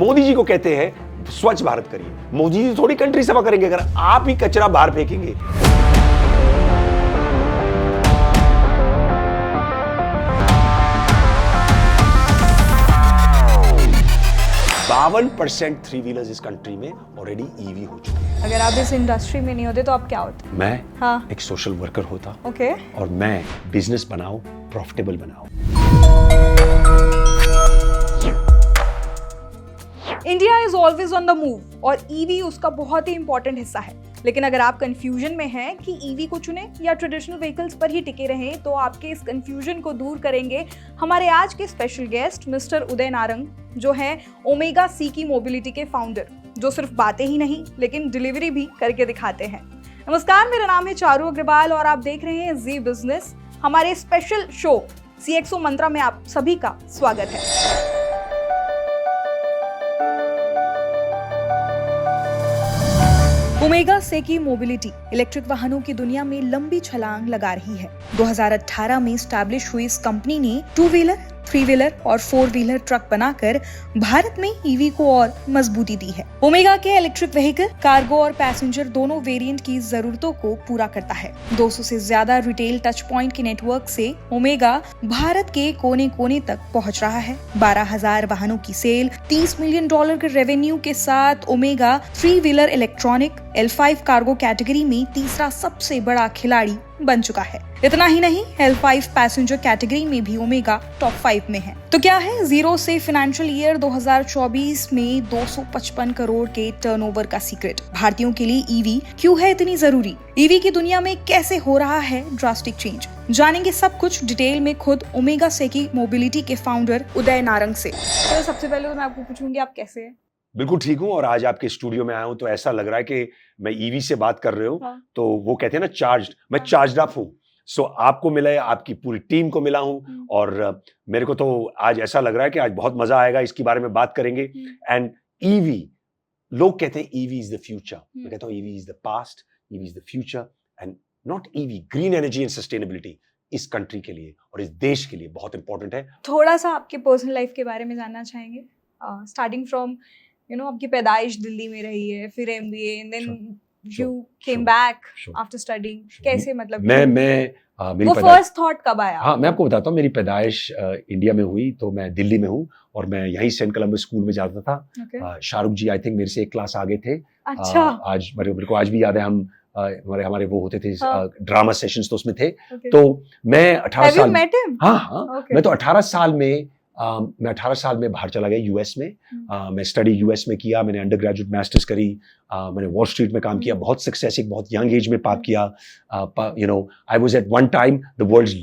मोदी जी को कहते हैं स्वच्छ भारत करिए। मोदी जी थोड़ी कंट्री सफा करेंगे अगर आप ही कचरा बाहर फेंकेंगे। 52% थ्री व्हीलर्स इस कंट्री में ऑलरेडी ईवी हो चुके हैं। अगर आप इस इंडस्ट्री में नहीं होते तो आप क्या होते? मैं हाँ। एक सोशल वर्कर होता। ओके। और मैं बिजनेस बनाऊं, प्रॉफिटेबल बनाऊं। India is always on the move और ईवी उसका बहुत ही इंपॉर्टेंट हिस्सा है। लेकिन अगर आप कंफ्यूजन में हैं कि ईवी को चुने या ट्रेडिशनल व्हीकल्स पर ही टिके रहें, तो आपके इस कंफ्यूजन को दूर करेंगे हमारे आज के स्पेशल गेस्ट मिस्टर उदय नारंग, जो हैं ओमेगा सी की मोबिलिटी के फाउंडर, जो सिर्फ बातें ही नहीं लेकिन डिलीवरी भी करके दिखाते हैं। नमस्कार, मेरा नाम है चारू अग्रवाल और आप देख रहे हैं जी बिजनेस। हमारे स्पेशल शो CXO मंत्रा में आप सभी का स्वागत है। ओमेगा सेकी मोबिलिटी इलेक्ट्रिक वाहनों की दुनिया में लंबी छलांग लगा रही है। 2018 में स्टैब्लिश हुई इस कंपनी ने 2 व्हीलर, 3 व्हीलर और 4 व्हीलर ट्रक बनाकर भारत में ईवी को और मजबूती दी है। ओमेगा के इलेक्ट्रिक व्हीकल कार्गो और पैसेंजर दोनों वेरिएंट की जरूरतों को पूरा करता है। 200 से ज्यादा रिटेल टच पॉइंट के नेटवर्क से ओमेगा भारत के कोने कोने तक पहुंच रहा है। 12,000 वाहनों की सेल, $30 मिलियन के रेवेन्यू के साथ omega 3 wheeler electronic L5 cargo category में तीसरा सबसे बड़ा खिलाड़ी बन चुका है। इतना ही नहीं, L5 पैसेंजर कैटेगरी में भी ओमेगा टॉप 5 में है। तो क्या है जीरो से फाइनेंशियल ईयर 2024 में 255 करोड़ के टर्नओवर का सीक्रेट? भारतीयों के लिए ईवी क्यों है इतनी जरूरी? ईवी की दुनिया में कैसे हो रहा है ड्रास्टिक चेंज? जानेंगे सब कुछ डिटेल में खुद ओमेगा सेकी मोबिलिटी के फाउंडर उदय नारंग से। तो सबसे पहले तो मैं आपको पूछूंगी, आप कैसे हैं? बिल्कुल ठीक हूँ। और आज आपके स्टूडियो में आया हूँ तो ऐसा लग रहा है कि मैं ईवी से बात कर रहे हो। हाँ। तो वो कहते हैं ना चार्ज्ड, मैं चार्ज्ड अप हूँ। सो आपको मिला है, आपकी पूरी टीम को मिला हूँ और मेरे को तो आज ऐसा लग रहा है कि आज बहुत मजा आएगा, इसके बारे में बात करेंगे। एंड ईवी, लोग कहते हैं ईवी इज द फ्यूचर, मैं कहता हूँ EV is the past, EV is the future and not EV. Green energy and sustainability इस कंट्री के लिए और इस देश के लिए बहुत इंपॉर्टेंट है। थोड़ा सा आपके पर्सनल लाइफ के बारे में जानना चाहेंगे, स्टार्टिंग फ्रॉम आपकी पैदाइश दिल्ली में रही है, फिर MBA and then you came back after studying. कैसे, मतलब मेरी वो फर्स्ट थॉट कब आया? हाँ, मैं आपको बताता हूँ। मेरी पैदाइश इंडिया में हुई, तो मैं दिल्ली में हूँ और मैं यहीं सेंट कोलंबस स्कूल में जाता था। शाहरुख जी आई थिंक मेरे से एक क्लास आगे थे। अच्छा। आज मेरे को आज भी याद है, हम हमारे वो होते थे ड्रामा सेशंस, तो उसमें थे। तो मैं 18 साल, मैं तो 18 साल में मैं 18 साल में बाहर चला गया यूएस में। मैं स्टडी यूएस में किया, मैंने अंडर ग्रेजुएट मास्टर्स करी, मैंने वॉल स्ट्रीट में काम किया, बहुत सक्सेस एक बहुत यंग एज में पाप किया। I was at one time the world's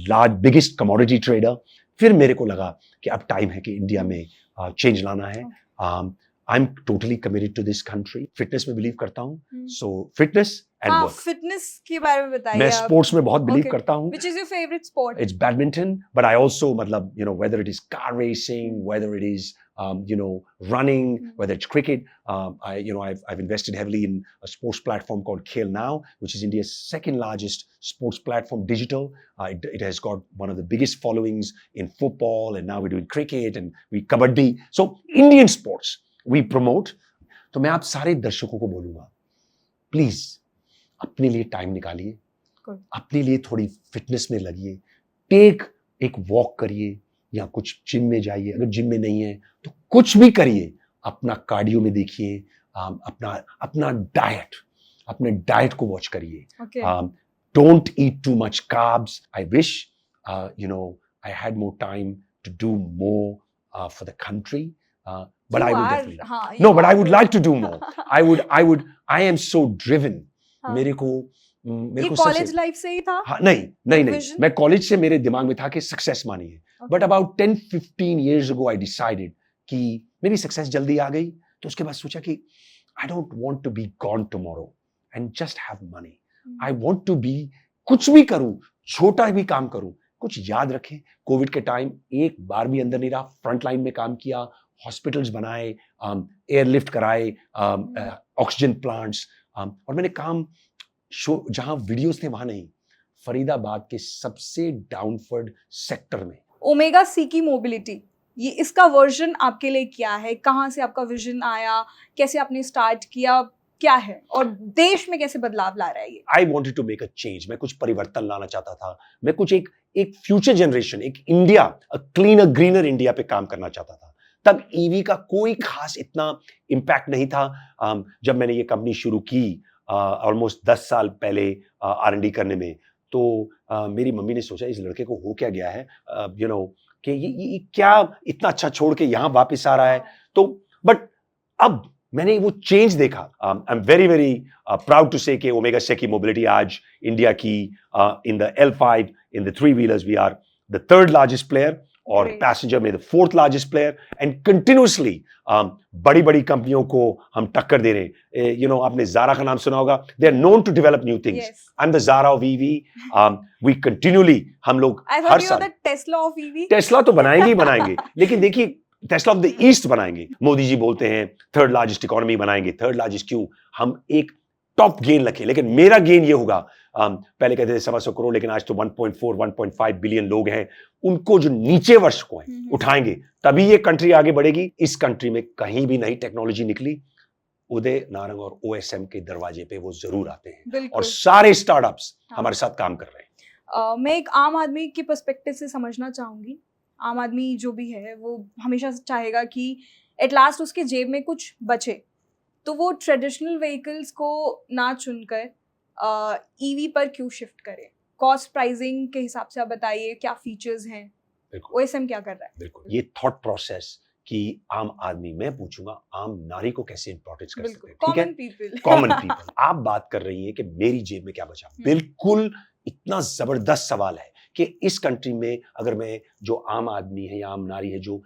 biggest commodity trader. फिर मेरे को लगा कि अब टाइम है कि इंडिया में चेंज लाना है। I am totally committed to this country. Fitness में बिलीव करता हूँ, so fitness and work. Fitness के बारे में बताइए। मैं स्पोर्ट्स में बहुत बिलीव करता हूँ। Which is your favorite sport? It's badminton, but I also, मतलब, whether it is car racing, whether it is, running, whether it's cricket. I've invested heavily in a sports platform called Khel Now, which is India's second largest sports platform, digital. It has got one of the biggest followings in football, and now we're doing cricket and we kabaddi. So Indian sports we promote. तो मैं आप सारे दर्शकों को बोलूंगा, please अपने लिए time निकालिए, अपने लिए थोड़ी फिटनेस में लगिए, एक वॉक करिए या कुछ जिम में जाइए। अगर जिम में नहीं है तो कुछ भी करिए, अपना कार्डियो में देखिए, अपना डाइट को वॉच करिए। Don't eat too much carbs. I wish I had more time to do more for the country, but I would definitely no, but I would like to do more. I am so driven. मेरे को college life से ही था? हाँ, नहीं, मैं college से मेरे दिमाग में था कि सक्सेस मानी है। But about 10-15 years ago I decided कि मेरी सक्सेस जल्दी आ गई, तो उसके बाद सोचा कि I don't want to be gone tomorrow and just have money. I want to be, कुछ भी करूं, छोटा भी काम करूं, कुछ याद रखें। कोविड के टाइम एक बार भी अंदर नहीं रहा, फ्रंट लाइन में काम किया, हॉस्पिटल्स बनाए, एयरलिफ्ट कराए, ऑक्सीजन प्लांट्स, और मैंने काम जहां वीडियोस थे वहां नहीं, फरीदाबाद के सबसे डाउनफर्ड सेक्टर में। ओमेगा सी की मोबिलिटी ये इसका वर्जन आपके लिए क्या है, कहाँ से आपका विजन आया, कैसे आपने स्टार्ट किया, क्या है और देश में कैसे बदलाव ला रहा है ये? I wanted to make a change, मैं कुछ परिवर्तन लाना चाहता था, मैं कुछ एक फ्यूचर जनरेशन, एक India, a cleaner greener India पे काम करना चाहता था। तब ईवी का कोई खास इतना इम्पैक्ट नहीं था। जब मैंने ये कंपनी शुरू की ऑलमोस्ट 10 साल पहले R&D करने में, तो मेरी मम्मी ने सोचा इस लड़के को हो क्या गया है, कि ये क्या इतना अच्छा छोड़ के यहाँ वापस आ रहा है। तो बट अब मैंने वो चेंज देखा। I am very very proud to say कि ओमेगा सेकी मोबिलिटी आज इंडिया की in the L5 in the 3 wheelers we are the third largest player और पैसेंजर में the fourth largest player, and continuously बड़ी बड़ी कंपनियों को हम टक्कर दे रहे हैं। आपने ज़ारा का नाम सुना होगा, they are known to develop new things. I am the Zara of EV। We continuously हम लोग हर साल टेस्ला ऑफ EV। टेस्ला तो बनाएंगे ही बनाएंगे, लेकिन देखिए टेस्ला ऑफ द ईस्ट बनाएंगे। मोदी जी बोलते हैं थर्ड लार्जेस्ट इकोनॉमी बनाएंगे। थर्ड लार्जेस्ट क्यों? हम एक टॉप गेन रखें, लेकिन मेरा गेन ये होगा, पहले कहते थे 125 करोड़, लेकिन आज तो 1.4 1.5 बिलियन लोग हैं, उनको जो नीचे वर्ष को हैं उठाएंगे, तभी ये कंट्री आगे बढ़ेगी। इस कंट्री में कहीं भी नई टेक्नोलॉजी निकली, उदय नारंग और OSM के दरवाजे पे वो जरूर आते हैं, और सारे स्टार्टअप्स हमारे साथ काम कर रहे हैं। मैं एक आम आदमी के पर्सपेक्टिव से समझना चाहूंगी। आम आदमी जो भी है वो हमेशा चाहेगा कि एट लास्ट उसके जेब में कुछ बचे, तो वो ट्रेडिशनल व्हीकल्स को ना चुनकर EV पर क्यों शिफ्ट करे? कॉस्ट प्राइसिंग के हिसाब से आप बताइए क्या फीचर्स हैं, OSM क्या कर रहा है? बिल्कुल, ये थॉट प्रोसेस कि आम आदमी, मैं पूछूंगा आम नारी को कैसे इंपॉर्टेंस कर सकते हैं, ठीक है, कॉमन पीपल। आप बात कर रही हैं कि मेरी जेब में क्या बचा। बिल्कुल, इतना जबरदस्त सवाल है कि इस कंट्री में अगर मैं, जो आम आदमी है या आम नारी है, जो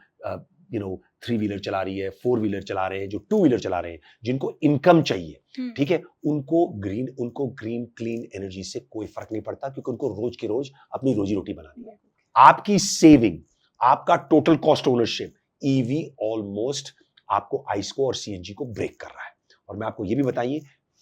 3 व्हीलर चला रही है, 4 व्हीलर चला रहे हैं, जो 2 व्हीलर चला रहे हैं, जिनको इनकम चाहिए, ठीक है, उनको ग्रीन क्लीन एनर्जी से कोई फर्क नहीं पड़ता, क्योंकि उनको रोज के रोज अपनी रोजी रोटी बनानी है। आपकी सेविंग, आपका total cost ownership, EV almost आपको आइस को और CNG को ब्रेक कर रहा है। और मैं आपको ये भी बताइए,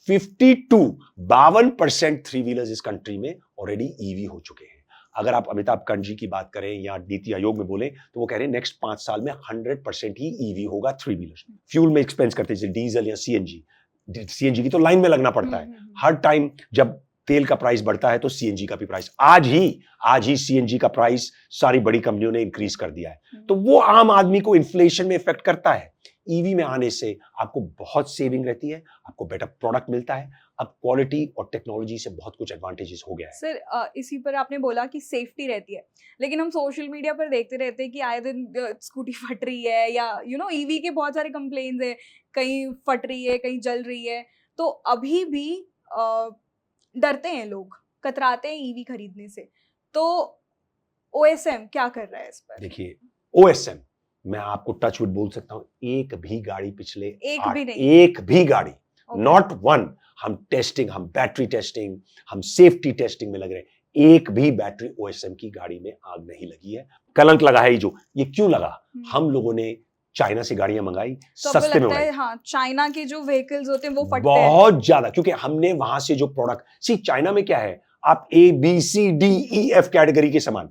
52% 3 व्हीलर्स इस कंट्री में ऑलरेडी EV हो चुके हैं। अगर आप अमिताभ कांत जी की बात करें या नीति आयोग में बोले, तो वो कह रहे हैं नेक्स्ट 5 साल में 100% ही EV होगा 3 व्हीलर्स। फ्यूल में एक्सपेंस करते हैं डीजल या CNG की तो लाइन में लगना पड़ता है। हर टाइम जब तेल का प्राइस बढ़ता है तो CNG का भी प्राइस, आज ही CNG का प्राइस सारी बड़ी कंपनियों ने इंक्रीज कर दिया है। तो वो आम आदमी को इन्फ्लेशन में इफेक्ट करता है। EV में आने से आपको बहुत सेविंग रहती है, आपको बेटर प्रोडक्ट मिलता है। अब क्वालिटी और टेक्नोलॉजी से बहुत कुछ एडवांटेजेस हो गया है। सर, इसी पर आपने बोला कि सेफ्टी रहती है, लेकिन हम सोशल मीडिया पर देखते रहते हैं कि आए दिन स्कूटी फट रही है, या EV के बहुत सारे कंप्लेन्स है, कहीं फट रही है, कहीं जल रही है। तो अभी भी डरते हैं लोग, कतराते हैं EV खरीदने से। तो OSM क्या कर रहा है इस पर? देखिए, OSM, मैं आपको टच वुड बोल सकता हूं, एक भी गाड़ी पिछले एक भी गाड़ी, नॉट वन, हम टेस्टिंग, हम बैटरी टेस्टिंग, हम सेफ्टी टेस्टिंग में लग रहे हैं, एक भी बैटरी OSM की गाड़ी में आग नहीं लगी है। कलंक लगा है ये क्यों लगा? हम लोगों ने चाइना से गाड़ियां मंगाई, तो सस्ते में मंगाई। हाँ, चाइना के जो व्हीकल्स होते हैं वो फटते हैं बहुत ज्यादा, क्योंकि हमने वहां से जो प्रोडक्ट, चाइना में क्या है, आप ABCDEF कैटेगरी के सामान,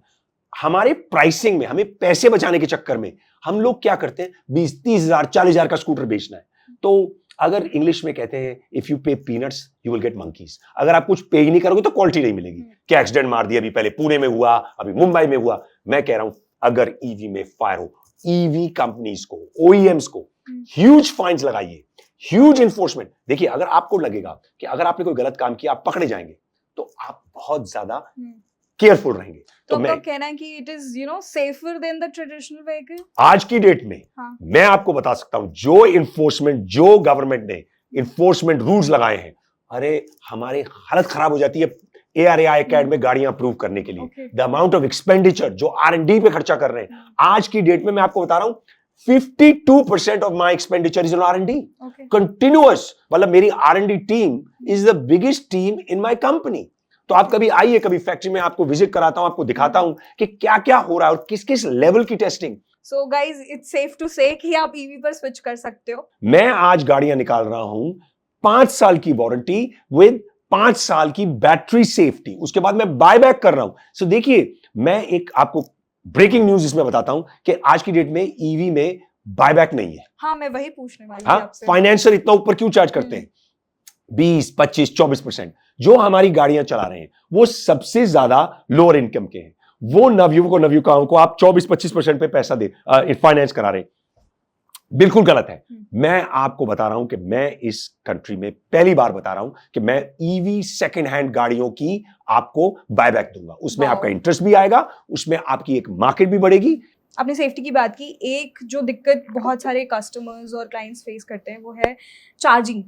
हमारे प्राइसिंग में, हमें पैसे बचाने के चक्कर में हम लोग क्या करते हैं, 20-30 हजार 40 हजार का स्कूटर बेचना है। तो अगर इंग्लिश में कहते हैं इफ यू पे peanuts you will get monkeys, अगर आप कुछ पे ही नहीं करोगे तो क्वालिटी नहीं मिलेगी। क्या एक्सीडेंट मार दिया, अभी पहले पुणे में हुआ, अभी मुंबई में हुआ। मैं कह रहा हूं अगर EV में फायर हो, EV कंपनीज को, OEMs को ह्यूज फाइन्स लगाइए, ह्यूज इन्फोर्समेंट। देखिए, अगर आपको लगेगा कि अगर आपने कोई गलत काम किया आप पकड़े जाएंगे, तो आप बहुत ज्यादा केयरफुल रहेंगे। तो मैं कहना है कि it is safer than the traditional vehicle आज की डेट में। हाँ। मैं आपको बता सकता हूं, जो इन्फोर्समेंट, जो गवर्नमेंट ने इन्फोर्समेंट रूल्स लगाए हैं, अरे हमारी हालत खराब हो जाती है ARAI CAD में गाड़ियां अप्रूव करने के लिए। द अमाउंट ऑफ एक्सपेंडिचर जो R&D पे खर्चा कर रहे हैं, आज की डेट में मैं आपको बता रहा हूं 52% of my expenditure is on R&D continuous. मतलब मेरी R&D team is the biggest team in my company. तो आप कभी आइए, कभी फैक्ट्री में आपको विजिट कराता हूं, आपको दिखाता हूं कि क्या क्या हो रहा है और किस किस लेवल की testing. So guys, it's safe to say कि आप EV पर स्विच कर सकते हो। मैं आज गाड़ियां निकाल रहा हूं, 5 साल की वारंटी विद 5 साल की बैटरी सेफ्टी, उसके बाद मैं बाय बैक कर रहा हूं। सो देखिए, मैं एक आपको ब्रेकिंग न्यूज इसमें बताता हूं कि आज की डेट में ईवी में बायबैक नहीं है। हाँ, मैं वही पूछने वाली थी हाँ, आपसे। फाइनेंसर इतना ऊपर क्यों चार्ज करते हैं? 20, 25, 24%। जो हमारी गाड़ियां चला रहे हैं वो सबसे ज्यादा लोअर इनकम के हैं। वो नवयुवकों को आप 24-25% पे पैसा दे फाइनेंस करा रहे हैं। बिल्कुल गलत है। मैं आपको बता रहा हूं कि मैं इस कंट्री में पहली बार बता रहा हूं कि मैं ईवी सेकंड हैंड गाड़ियों की आपको बायबैक दूंगा। उसमें वाओ। आपका इंटरेस्ट भी आएगा, उसमें आपकी एक मार्केट भी बढ़ेगी। आपने सेफ्टी की बात की, एक जो दिक्कत बहुत सारे कस्टमर्स और क्लाइंट्स फेस करते हैं वो है चार्जिंग।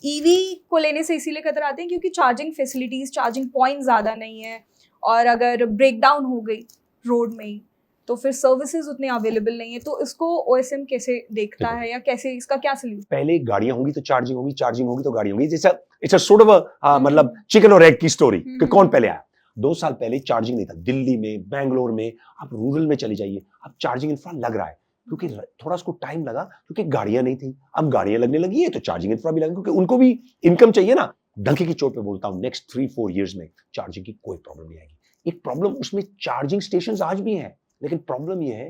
ईवी को लेने से इसीलिए कतराते हैं क्योंकि चार्जिंग फैसिलिटीज, चार्जिंग पॉइंट ज़्यादा नहीं है, और अगर ब्रेक डाउन हो गई रोड में ही तो फिर सर्विसेज उतने अवेलेबल नहीं है। तो इसको ओएसएम कैसे देखता है या कैसे, इसका क्या सलूशन? पहले गाड़ियां होंगी तो चार्जिंग होगी, चार्जिंग होगी तो गाड़ी होगी। जैसा इट्स अ सॉर्ट ऑफ मतलब चिकन और एग की स्टोरी कि कौन पहले आया। 2 साल पहले चार्जिंग नहीं था। दिल्ली में, बैंगलोर में, आप रूरल में चली जाइए, अब चार्जिंग इंफ्रा लग रहा है क्योंकि थोड़ा उसको टाइम लगा क्योंकि गाड़ियां नहीं थी। अब गाड़ियां लगने लगी है तो चार्जिंग इंफ्रा भी लगा क्योंकि उनको भी इनकम चाहिए ना। डंके की चोट पे बोलता हूं, नेक्स्ट 3-4 इयर्स में चार्जिंग की कोई प्रॉब्लम नहीं आएगी। एक प्रॉब्लम उसमें चार्जिंग स्टेशन आज भी है, लेकिन प्रॉब्लम यह है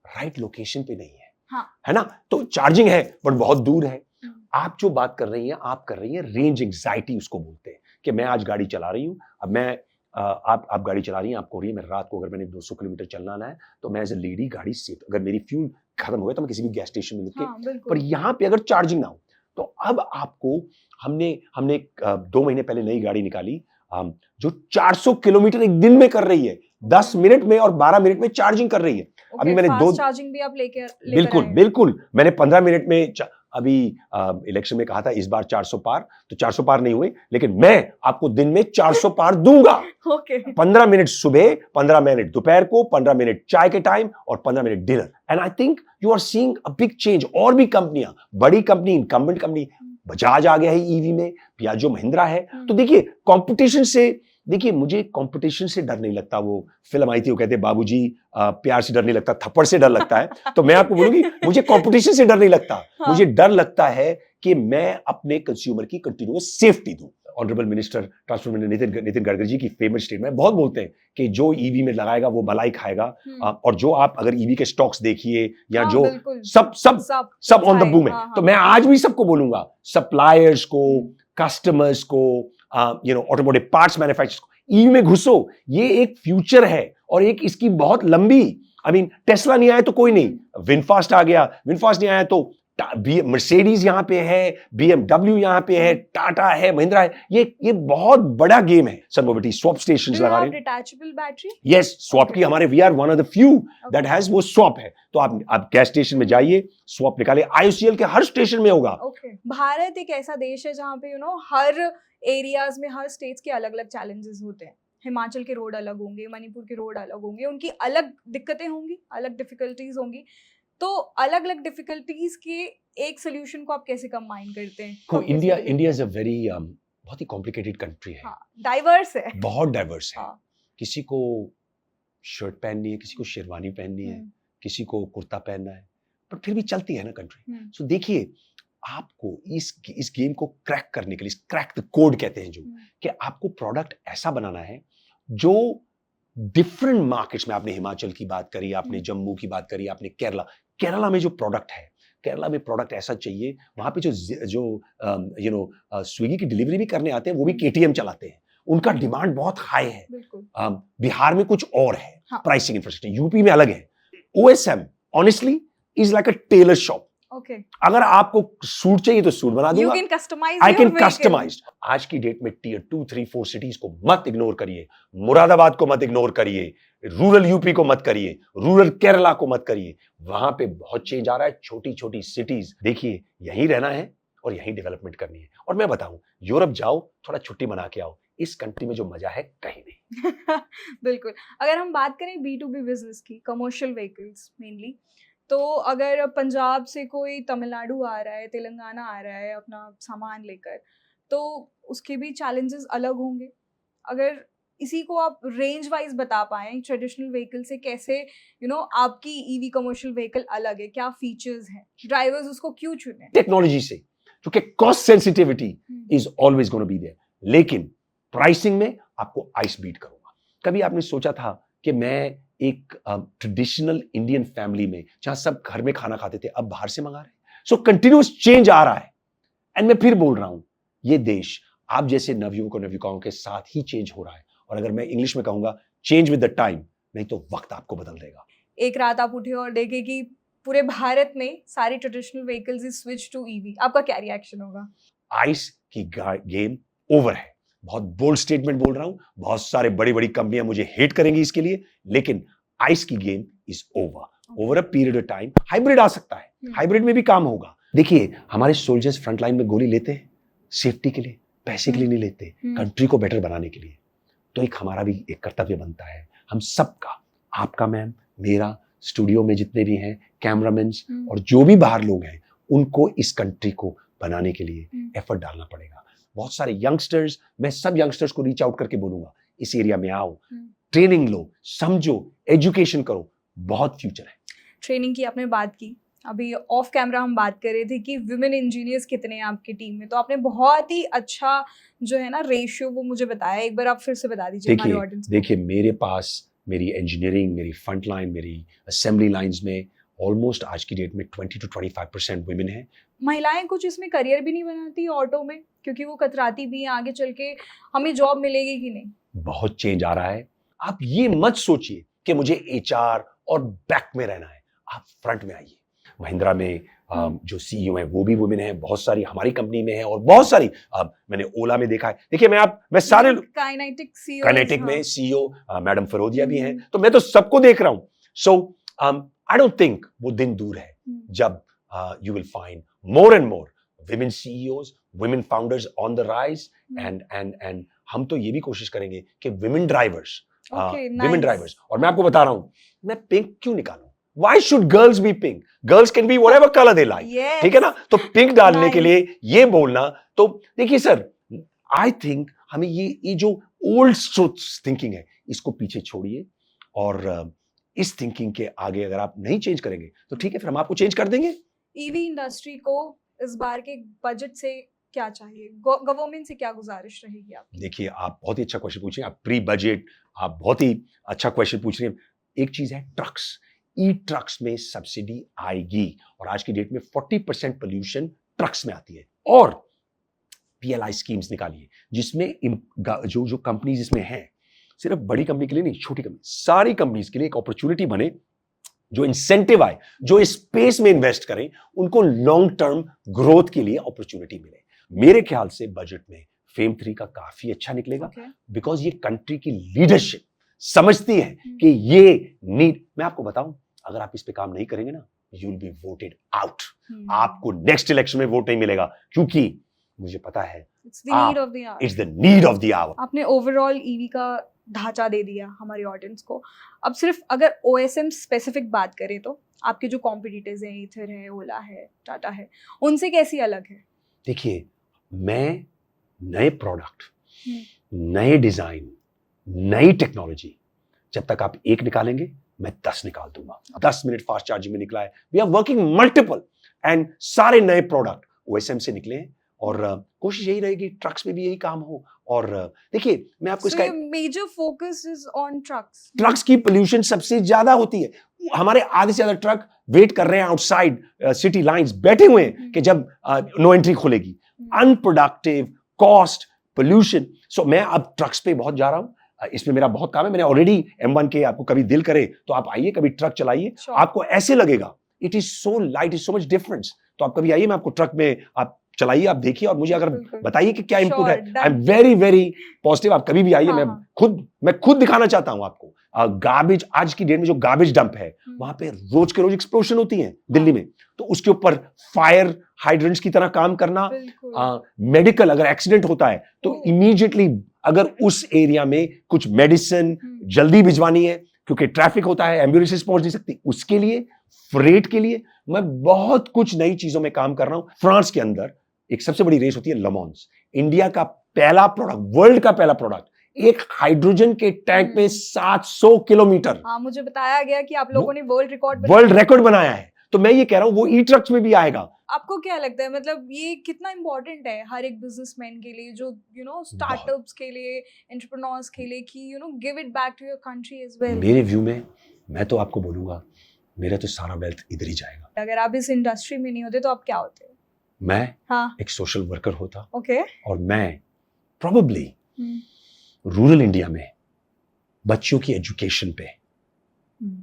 राइट लोकेशन पे नहीं है। हाँ। है ना? तो चार्जिंग है बट बहुत दूर है। आप जो बात कर रही हैं, आप कर रही हैं रेंज एंग्जाइटी उसको बोलते हैं कि मैं आज गाड़ी चला रही हूं। अब मैं आप गाड़ी चला रही हैं, आपको हो रही है, मैं रात को अगर मैंने 200 किलोमीटर चलना है तो मैं एज ए लेडी गाड़ी सेफ, अगर मेरी फ्यूल खत्म हो गया तो मैं किसी भी गैस स्टेशन में रुक के, पर यहाँ पे अगर चार्जिंग ना हो तो अब आपको हमने 2 महीने पहले नई गाड़ी निकाली जो 400 किलोमीटर एक दिन में कर रही है, 10 मिनट में और 12 मिनट में चार्जिंग कर रही है। अभी मैंने फास्ट चार्जिंग भी आप लेकर बिल्कुल मैंने 15 मिनट में अभी इलेक्शन में कहा था इस बार 400 पार, तो 400 पार नहीं हुए, लेकिन मैं आपको दिन में 400 पार दूंगा। 15 मिनट सुबह, 15 मिनट दोपहर को, 15 मिनट चाय के टाइम और 15 minute dinner. And I think you are seeing a big change. और भी कंपनियां, बड़ी कंपनी, इनकम्बेंट कंपनी, बजाज आ गया है ईवी में, पियाजो महिंद्रा है। तो देखिए कंपटीशन से, देखिए मुझे कंपटीशन से डर नहीं लगता। वो फिल्म आई थी, वो कहते बाबूजी प्यार से डर नहीं लगता, थप्पड़ से डर लगता है। तो मैं आपको बोलूंगी मुझे कंपटीशन से डर नहीं लगता। हाँ। मुझे डर लगता है कि मैं अपने कंज्यूमर की कंटिन्यूअस सेफ्टी दूं। Honourable minister transport minister Nitin Gadkari ji की फेमस स्टेटमेंट बहुत बोलते हैं कि जो ईवी में लगाएगा वो भलाई खाएगा। और जो आप अगर ईवी के स्टॉक्स देखिए या जो सब ऑन द बूम है। तो मैं आज भी सबको बोलूंगा, सप्लायर्स को, कस्टमर्स को, ऑटोमोटिव पार्ट्स मैन्युफैक्चरर्स को, ईवी में घुसो। ये एक फ्यूचर है और एक इसकी बहुत लंबी, टेस्ला नहीं आया तो कोई नहीं, विनफास्ट आ गया, विनफास्ट नहीं आया तो मर्सिडीज यहां पे है, BMW यहां पे है, टाटा है, महिंद्रा है। ये बहुत बड़ा गेम है। सन मोबिलिटी स्वैप स्टेशंस लगा रहे हैं। Detachable battery? यस, स्वैप की हमारे we are one of the few that has वो स्वैप है। तो आप गैस स्टेशन में जाइए, स्वैप निकालिए, IOCL के हर स्टेशन में होगा। भारत एक ऐसा देश है जहां पे हर एरियाज में, हर स्टेट्स के अलग अलग चैलेंजेस होते हैं। हिमाचल के रोड अलग होंगे, मणिपुर के रोड अलग होंगे, उनकी अलग दिक्कतें होंगी, अलग डिफिकल्टीज होंगी। तो अलग अलग डिफिकल्टीज के एक सोल्यूशन को आप कैसे कंबाइन करते हैं? तो इंडिया इज अ वेरी बहुत ही कॉम्प्लिकेटेड कंट्री है। डाइवर्स है, बहुत डाइवर्स है। किसी को शर्ट पहननी है, किसी को शेरवानी पहननी है, किसी को कुर्ता पहनना है, पर फिर भी चलती है ना कंट्री। सो देखिए, आपको इस गेम को क्रैक करने के लिए, क्रैक द कोड कहते हैं जो, कि आपको प्रोडक्ट ऐसा बनाना है जो डिफरेंट मार्केट्स में, आपने हिमाचल की बात करी, आपने जम्मू की बात करी, आपने केरला में जो प्रोडक्ट है, केरला में प्रोडक्ट ऐसा चाहिए। वहां पे जो स्विगी की डिलीवरी भी करने आते हैं वो भी KTM चलाते हैं, उनका डिमांड बहुत हाई है। बिहार में कुछ और है, प्राइसिंग इंफ्रास्ट्रक्चर, यूपी में अलग है। OSM honestly is like a tailor shop. अगर आपको सूट चाहिए तो सूट बना दूंगा, आई कैन कस्टमाइज। आज की डेट में Tier 2, 3, 4 सिटीज को मत इग्नोर करिए, मुरादाबाद को मत इग्नोर करिए, रूरल यूपी को मत करिए, रूरल केरला को मत करिए। वहां पे बहुत चेंज आ रहा है। छोटी छोटी सिटीज, देखिए यहीं रहना है और यहीं डेवलपमेंट करनी है। और मैं बताऊं, यूरोप जाओ, थोड़ा छुट्टी मना के आओ, इस कंट्री में जो मजा है कहीं नहीं। बिल्कुल। अगर हम बात करें B2B बिजनेस की, कमर्शियल व्हीकल्स मेनली, तो अगर पंजाब से कोई तमिलनाडु आ रहा है, तेलंगाना आ रहा है अपना सामान लेकर, तो उसके भी चैलेंजेस अलग होंगे। अगर इसी को आप रेंज वाइज बता पाएं, ट्रेडिशनल व्हीकल से कैसे आपकी ईवी कमर्शियल व्हीकल अलग है, क्या फीचर्स हैं, ड्राइवर्स उसको क्यों चुने? टेक्नोलॉजी से, क्योंकि cost sensitivity is always gonna be there, लेकिन प्राइसिंग में आपको आइस बीट करूंगा। कभी आपने सोचा था कि मैं एक ट्रेडिशनल इंडियन फैमिली में जहां सब घर में खाना खाते थे अब बाहर से मंगा रहे हैं। सो कंटिन्यूस चेंज आ रहा है। एंड मैं फिर बोल रहा हूं, ये देश आप जैसे नवयुवकों नवयुवकाओं के साथ ही चेंज हो रहा है। और अगर मैं इंग्लिश में कहूंगा, चेंज विद द टाइम, नहीं तो वक्त आपको बदल देगा। एक रात आप उठे और देखे कि पूरे भारत में सारी traditional vehicles is switch to EV, आपका क्या रिएक्शन होगा? आइस की गेम ओवर है। बहुत बोल्ड स्टेटमेंट बोल रहा हूं, बहुत सारे बड़ी बड़ी कंपनियां मुझे हेट करेंगी इसके लिए, लेकिन आइस की game is over a period of time. Hybrid आ सकता है, हाइब्रिड में भी काम होगा। देखिए, हमारे सोल्जर्स फ्रंट लाइन में गोली लेते हैं सेफ्टी के लिए, पैसे के लिए नहीं लेते, कंट्री को बेटर बनाने के लिए। तो एक हमारा भी एक कर्तव्य बनता है, हम सबका, आपका मैम, मेरा, स्टूडियो में जितने भी हैं कैमरामैन और जो भी बाहर लोग हैं, उनको इस कंट्री को बनाने के लिए एफर्ट डालना पड़ेगा। बहुत सारे यंगस्टर्स, मैं सब यंगस्टर्स को रीच आउट करके बोलूंगा, इस एरिया में आओ, ट्रेनिंग लो, समझो, एजुकेशन करो, बहुत फ्यूचर है। ट्रेनिंग की आपने बात की, अभी ऑफ कैमरा हम बात कर रहे थे कि विमेन इंजीनियर्स कितने हैं आपकी टीम में, तो आपने बहुत ही अच्छा जो है ना रेशियो वो मुझे बताया, एक बार आप फिर से बता दीजिए हमारे ऑडियंस को। देखिए, मेरे पास मेरी इंजीनियरिंग, मेरी फ्रंट लाइन, मेरी असेंबली लाइंस में ऑलमोस्ट आज की डेट में 20 to 25% वुमेन है। महिलाएं कुछ इसमें करियर भी नहीं बनाती ऑटो में, क्योंकि वो कतराती भी हैं आगे चल के हमें जॉब मिलेगी कि नहीं? बहुत चेंज आ रहा है। आप ये मत सोचिए कि मुझे एचआर और बैक में रहना है, आप फ्रंट में आइए। महिंद्रा में जो सीईओ है वो भी वुमेन है, बहुत सारी हमारी कंपनी में है, और बहुत सारी मैंने ओला में देखा है। देखिए, मैं सारे काइनेटिक में सीईओ मैडम फरोदिया भी हैं, तो मैं तो सबको देख रहा हूं। सो आई डोंट थिंक वो दिन दूर है जब you will find more and more women CEOs, women founders on the rise, and हम तो ये भी कोशिश करेंगे कि women drivers, women drivers। और मैं आपको बता रहा हूं, मैं पिंक क्यों निकालूं? Why should girls be pink? Girls can be whatever color they like, ठीक है ना? तो पिंक डालने के लिए ये बोलना, तो देखिए सर, आई थिंक हमें ये जो ओल्ड थिंकिंग है, इसको पीछे छोड़िए, और इस थिंकिंग के आगे अगर आप नहीं चेंज करेंगे तो ठीक है, फिर हम आपको चेंज कर देंगे। ईवी इंडस्ट्री को इस बार के बजट से क्या चाहिए, गवर्नमेंट से क्या गुजारिश रहेगी आपकी? देखिए, आप बहुत ही अच्छा क्वेश्चन पूछ रहे हैं, आप प्री बजट, आप बहुत ही अच्छा क्वेश्चन पूछ रहे हैं। एक चीज है ट्रक्स, ई ट्रक्स में सब्सिडी आएगी, और आज की डेट में 40% पोल्यूशन ट्रक्स में आती है। और PLI स्कीम्स निकालिए, जिसमें जो कंपनीज इसमें हैं, सिर्फ बड़ी कंपनी के लिए नहीं, छोटी कंपनी, सारी कंपनीज के लिए एक अपॉर्चुनिटी बने, जो इंसेंटिव आए, जो स्पेस में इन्वेस्ट करें, उनको लॉन्ग टर्म ग्रोथ के लिए अपॉर्चुनिटी मिले। मेरे ख्याल से बजट में फेम 3 का काफी अच्छा निकलेगा, बिकॉज ये कंट्री की लीडरशिप समझती है कि ये नीड। मैं आपको बताऊं, अगर आप इस पे काम नहीं करेंगे ना, you will be voted out. आपको नेक्स्ट इलेक्शन में वोट नहीं मिलेगा, क्योंकि मुझे पता है it's the need of the hour. आपने ओवरऑल ईवी का ढांचा दे दिया हमारी ऑडियंस को। अब सिर्फ अगर OSM स्पेसिफिक बात करें, तो आपके जो कॉम्पिटिटर्स हैं, ईथर है, ओला है, टाटा है, उनसे कैसी अलग है? देखिए, मैं नए प्रोडक्ट, नए डिजाइन, नई टेक्नोलॉजी, जब तक आप एक निकालेंगे, मैं 10 निकाल दूंगा। 10 मिनट फास्ट चार्जिंग में निकला है, we are working multiple, and सारे नए प्रोडक्ट OSM से निकले हैं, और कोशिश यही रहेगी ट्रक्स में भी यही काम हो। और देखिए, मैं आपको इसका major focus is on trucks की पोल्यूशन सबसे ज्यादा होती है। हमारे आधे से ज्यादा ट्रक वेट कर रहे हैं आउटसाइड सिटी लाइंस, बैठे हुए हैं कि जब नो एंट्री खुलेगी। Unproductive, cost, pollution. सो मैं अब ट्रक्स पे बहुत जा रहा हूं, इसमें मेरा बहुत काम है। मैंने ऑलरेडी M1 के, आपको कभी दिल करे तो आप आइए, कभी ट्रक चलाइए, आपको ऐसे लगेगा it is so light, is so much difference. तो आप कभी आइए, मैं आपको ट्रक में आप चलाइए, आप देखिए, और मुझे अगर बताइए कि क्या इनपुट है। I am very very positive. आप कभी भी आइए, मैं खुद दिखाना चाहता हूं आपको। गार्बेज, आज की डेट में जो गार्बेज डंप है, वहां पे रोज के रोज एक्सप्लोजन होती है दिल्ली में, तो उसके ऊपर फायर हाइड्रेंट्स की तरह काम करना। मेडिकल, अगर एक्सीडेंट होता है तो इमीडिएटली अगर उस एरिया में कुछ मेडिसिन जल्दी भिजवानी है, क्योंकि ट्रैफिक होता है, एम्बुलेंसेस पहुंच नहीं सकती, उसके लिए, फ्रेट के लिए, मैं बहुत कुछ नई चीजों में काम कर रहा हूं। फ्रांस के अंदर एक सबसे बड़ी रेस होती है लमॉन्स, इंडिया का पहला प्रोडक्ट, वर्ल्ड का पहला प्रोडक्ट, एक हाइड्रोजन के टैंक में 700 किलोमीटर। हाँ, मुझे बताया गया कि आप लोगों ने वर्ल्ड रिकॉर्ड बनाया है। तो मैं ये कह रहा हूं, वो ई ट्रक्स में भी आएगा। आपको क्या लगता है, मतलब ये कितना इंपॉर्टेंट है हर एक बिजनेसमैन के लिए, जो स्टार्टअप्स के लिए, एंटरप्रेन्योर्स के लिए, कि give it back to your country as well? मेरे व्यू में मैं तो आपको बोलूंगा मेरा तो सारा वेल्थ इधर ही जाएगा। अगर आप इस इंडस्ट्री में नहीं होते तो आप क्या होते? मैं हाँ, एक सोशल वर्कर होता ओके। और मैं प्रोबेबली रूरल इंडिया में बच्चों की एजुकेशन पे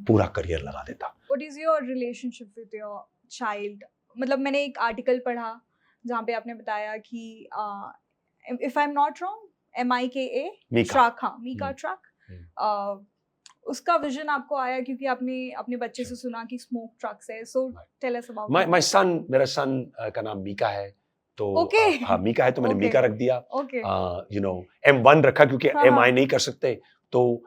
पूरा करियर लगा देता। What is your relationship with your child? मतलब मैंने एक आर्टिकल पढ़ा जहाँ पे आपने बताया कि if I am not wrong, MIKA Mika. Truck, हाँ मीका हम्म, ट्रक, उसका विजन आपको आया क्योंकि आपने अपने बच्चे से सुना कि स्मोक ट्रक्स है, so tell us about my son, मेरा सन का नाम मीका है, तो Okay. हाँ मीका है तो मैंने Okay. मीका रख दिया। ओके। यू नो M1 रखा क्योंकि हाँ, MI हाँ। नहीं कर सकते, तो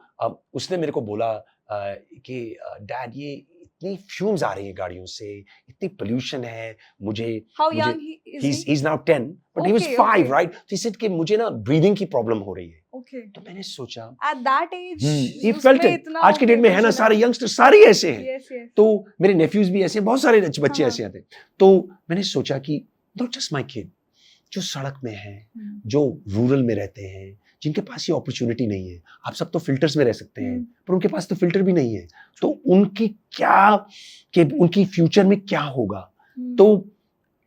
उसने मेरे को बोला कि डैड ये इतनी फ्यूम्स आ रही हैं गाड़ियों से, इतनी पोल्यूशन है, मुझे हाउ मुझे young is he? he's now 10 but he was Okay, 5 okay. right, so he said कि मुझे ना ब्रीदिंग की प्रॉब्लम हो रही है। ओके। तो मैंने सोचा at that age he felt it। आज के डेट में है ना सारे यंगस्टर सारे ऐसे हैं, यस यस। तो मेरे नेफ्यूज भी ऐसे हैं, बहुत सारे बच्चे हाँ। ऐसे आते हैं। तो मैंने सोचा कि नॉट जस्ट माय किड, जो सड़क में है, जो रूरल में रहते हैं, जिनके पास ये अपॉर्चुनिटी नहीं है, आप सब तो फिल्टर्स में रह सकते हैं पर उनके पास तो फिल्टर भी नहीं है, तो उनकी उनकी फ्यूचर में क्या होगा। तो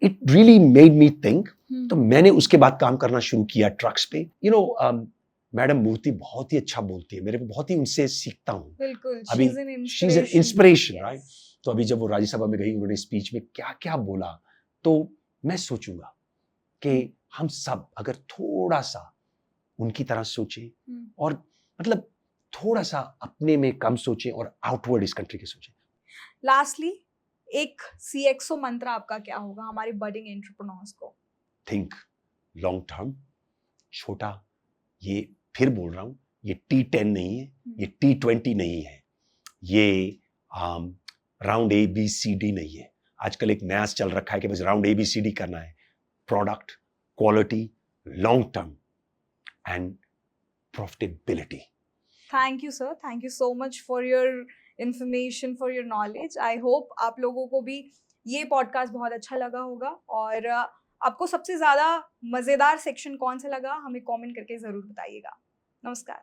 it really made me think, तो मैंने उसके बाद काम करना शुरू किया ट्रक्स पे। यू नो मैडम मूर्ति बहुत ही अच्छा बोलती है, मेरे को बहुत ही उनसे सीखता हूँ। बिल्कुल, अभी she is an inspiration right. तो अभी जब वो राज्यसभा में गई, उन्होंने स्पीच में क्या क्या बोला, तो मैं सोचूंगा कि हम सब अगर थोड़ा सा उनकी तरह सोचें और मतलब थोड़ा सा अपने में कम सोचें और आउटवर्ड इस कंट्री के सोचें। लास्टली एक CXO मंत्र आपका क्या होगा हमारे बडिंग एंटरप्रेन्योर्स को? थिंक लॉन्ग टर्म, छोटा, ये फिर बोल रहा हूं, ये T10 नहीं है, ये T20 नहीं है, ये राउंड ABCD नहीं है। आजकल एक नया चल रखा है कि बस राउंड ABCD करना है, product, quality, long term and profitability. Thank you sir, thank you so much for your information, for your knowledge. I hope आप लोगों को भी ये पॉडकास्ट बहुत अच्छा लगा होगा, और आपको सबसे ज़्यादा मज़ेदार सेक्शन कौन सा लगा हमें कमेंट करके ज़रूर बताइएगा। नमस्कार।